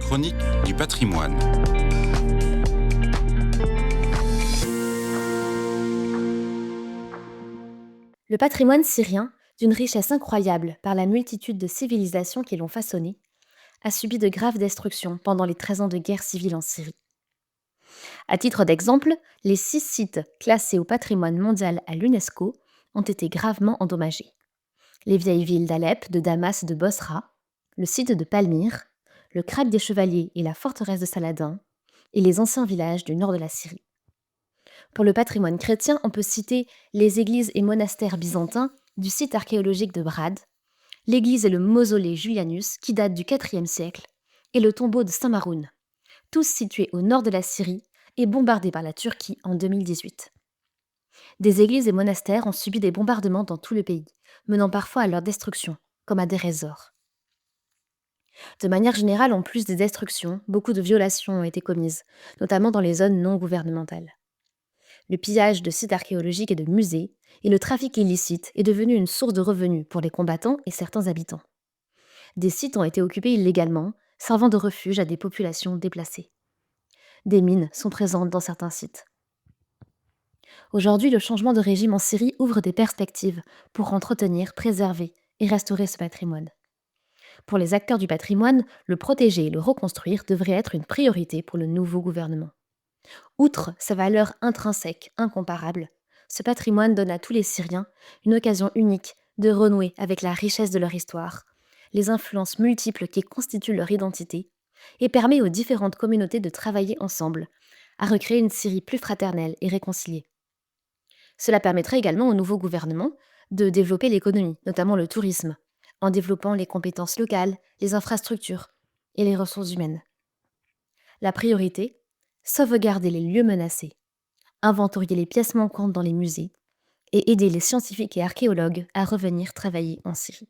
Chronique du patrimoine. Le patrimoine syrien, d'une richesse incroyable par la multitude de civilisations qui l'ont façonné, a subi de graves destructions pendant les 13 ans de guerre civile en Syrie. À titre d'exemple, les 6 sites classés au patrimoine mondial à l'UNESCO ont été gravement endommagés. Les vieilles villes d'Alep, de Damas et de Bosra, le site de Palmyre, le krach des Chevaliers et la forteresse de Saladin, et les anciens villages du nord de la Syrie. Pour le patrimoine chrétien, on peut citer les églises et monastères byzantins du site archéologique de Brad, l'église et le mausolée Julianus qui date du IVe siècle, et le tombeau de Saint Maroun, tous situés au nord de la Syrie et bombardés par la Turquie en 2018. Des églises et monastères ont subi des bombardements dans tout le pays, menant parfois à leur destruction, comme à Deir ez-Zor. De manière générale, en plus des destructions, beaucoup de violations ont été commises, notamment dans les zones non gouvernementales. Le pillage de sites archéologiques et de musées, et le trafic illicite est devenu une source de revenus pour les combattants et certains habitants. Des sites ont été occupés illégalement, servant de refuge à des populations déplacées. Des mines sont présentes dans certains sites. Aujourd'hui, le changement de régime en Syrie ouvre des perspectives pour entretenir, préserver et restaurer ce patrimoine. Pour les acteurs du patrimoine, le protéger et le reconstruire devrait être une priorité pour le nouveau gouvernement. Outre sa valeur intrinsèque incomparable, ce patrimoine donne à tous les Syriens une occasion unique de renouer avec la richesse de leur histoire, les influences multiples qui constituent leur identité, et permet aux différentes communautés de travailler ensemble à recréer une Syrie plus fraternelle et réconciliée. Cela permettrait également au nouveau gouvernement de développer l'économie, notamment le tourisme, en développant les compétences locales, les infrastructures et les ressources humaines. La priorité, sauvegarder les lieux menacés, inventorier les pièces manquantes dans les musées et aider les scientifiques et archéologues à revenir travailler en Syrie.